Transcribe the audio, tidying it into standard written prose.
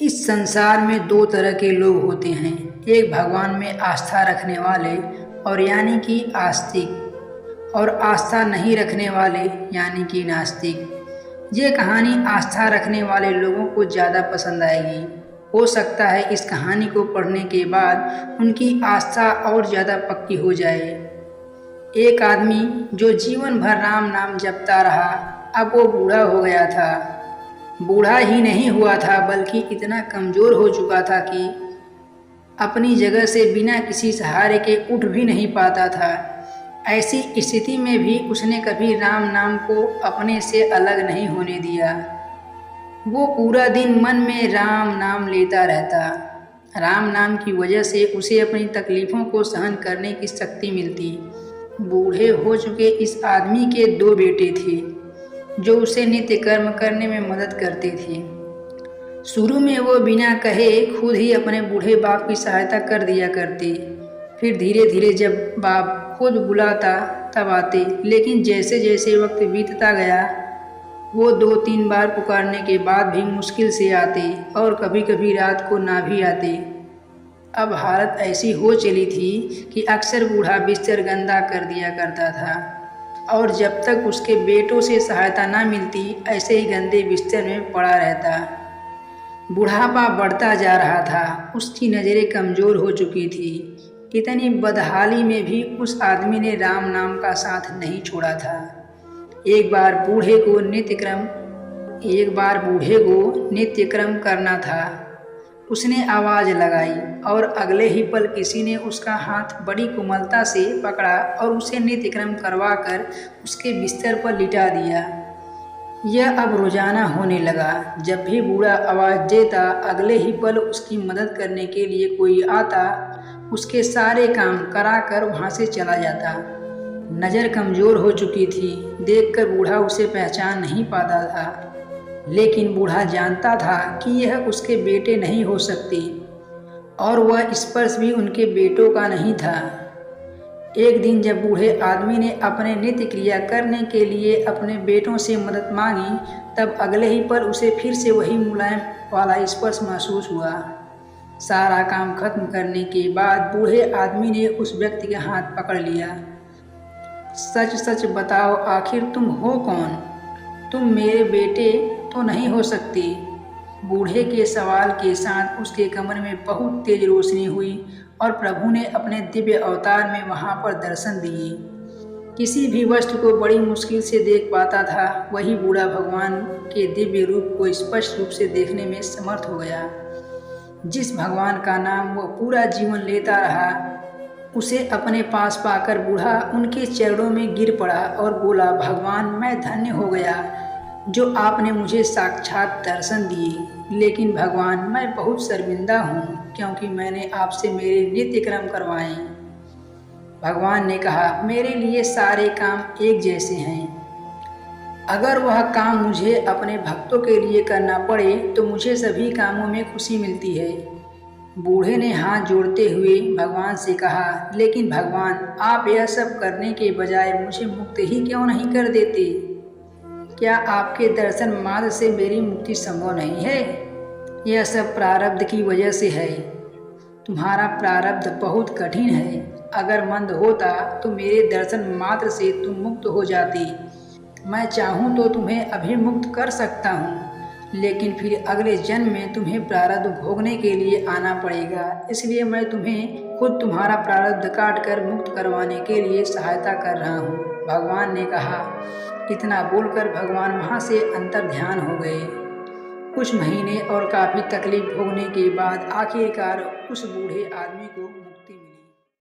इस संसार में दो तरह के लोग होते हैं, एक भगवान में आस्था रखने वाले और यानी कि आस्तिक, और आस्था नहीं रखने वाले यानी कि नास्तिक। ये कहानी आस्था रखने वाले लोगों को ज़्यादा पसंद आएगी। हो सकता है इस कहानी को पढ़ने के बाद उनकी आस्था और ज़्यादा पक्की हो जाए। एक आदमी जो जीवन भर राम नाम जपता रहा, अब वो बूढ़ा हो गया था। बूढ़ा ही नहीं हुआ था बल्कि इतना कमज़ोर हो चुका था कि अपनी जगह से बिना किसी सहारे के उठ भी नहीं पाता था। ऐसी स्थिति में भी उसने कभी राम नाम को अपने से अलग नहीं होने दिया। वो पूरा दिन मन में राम नाम लेता रहता। राम नाम की वजह से उसे अपनी तकलीफ़ों को सहन करने की शक्ति मिलती। बूढ़े हो चुके इस आदमी के दो बेटे थे जो उसे नित्य कर्म करने में मदद करते थे। शुरू में वो बिना कहे खुद ही अपने बूढ़े बाप की सहायता कर दिया करते। फिर धीरे धीरे जब बाप खुद बुलाता तब आते, लेकिन जैसे जैसे वक्त बीतता गया वो 2-3 बार पुकारने के बाद भी मुश्किल से आते और कभी कभी रात को ना भी आते। अब हालत ऐसी हो चली थी कि अक्सर बूढ़ा बिस्तर गंदा कर दिया करता था और जब तक उसके बेटों से सहायता ना मिलती ऐसे ही गंदे बिस्तर में पड़ा रहता। बुढ़ापा बढ़ता जा रहा था, उसकी नज़रें कमज़ोर हो चुकी थी। इतनी बदहाली में भी उस आदमी ने राम नाम का साथ नहीं छोड़ा था। एक बार बूढ़े को नित्यक्रम करना था। उसने आवाज़ लगाई और अगले ही पल किसी ने उसका हाथ बड़ी कोमलता से पकड़ा और उसे नित्यक्रम करवा कर उसके बिस्तर पर लिटा दिया। यह अब रोज़ाना होने लगा। जब भी बूढ़ा आवाज़ देता अगले ही पल उसकी मदद करने के लिए कोई आता, उसके सारे काम करा कर वहाँ से चला जाता। नज़र कमज़ोर हो चुकी थी, देखकर बूढ़ा उसे पहचान नहीं पाता था, लेकिन बूढ़ा जानता था कि यह उसके बेटे नहीं हो सकते और वह स्पर्श भी उनके बेटों का नहीं था। एक दिन जब बूढ़े आदमी ने अपने नित्य क्रिया करने के लिए अपने बेटों से मदद मांगी, तब अगले ही पल उसे फिर से वही मुलायम वाला स्पर्श महसूस हुआ। सारा काम खत्म करने के बाद बूढ़े आदमी ने उस व्यक्ति का हाथ पकड़ लिया। सच सच बताओ, आखिर तुम हो कौन? तुम मेरे बेटे तो नहीं हो सकते। बूढ़े के सवाल के साथ उसके कमरे में बहुत तेज रोशनी हुई और प्रभु ने अपने दिव्य अवतार में वहाँ पर दर्शन दिए। किसी भी वस्तु को बड़ी मुश्किल से देख पाता था, वही बूढ़ा भगवान के दिव्य रूप को स्पष्ट रूप से देखने में समर्थ हो गया। जिस भगवान का नाम वो पूरा जीवन लेता रहा, उसे अपने पास पाकर बूढ़ा उनके चरणों में गिर पड़ा और बोला, भगवान मैं धन्य हो गया जो आपने मुझे साक्षात दर्शन दिए। लेकिन भगवान मैं बहुत शर्मिंदा हूँ क्योंकि मैंने आपसे मेरे नित्य कर्म करवाए। भगवान ने कहा, मेरे लिए सारे काम एक जैसे हैं। अगर वह काम मुझे अपने भक्तों के लिए करना पड़े तो मुझे सभी कामों में खुशी मिलती है। बूढ़े ने हाथ जोड़ते हुए भगवान से कहा, लेकिन भगवान आप यह सब करने के बजाय मुझे मुक्त ही क्यों नहीं कर देते? क्या आपके दर्शन मात्र से मेरी मुक्ति संभव नहीं है? यह सब प्रारब्ध की वजह से है। तुम्हारा प्रारब्ध बहुत कठिन है। अगर मंद होता तो मेरे दर्शन मात्र से तुम मुक्त हो जाती। मैं चाहूँ तो तुम्हें अभी मुक्त कर सकता हूँ, लेकिन फिर अगले जन्म में तुम्हें प्रारब्ध भोगने के लिए आना पड़ेगा। इसलिए मैं तुम्हें खुद तुम्हारा प्रारब्ध काट कर मुक्त करवाने के लिए सहायता कर रहा हूँ। भगवान ने कहा। इतना बोलकर भगवान वहाँ से अंतर ध्यान हो गए। कुछ महीने और काफ़ी तकलीफ भोगने के बाद आखिरकार उस बूढ़े आदमी को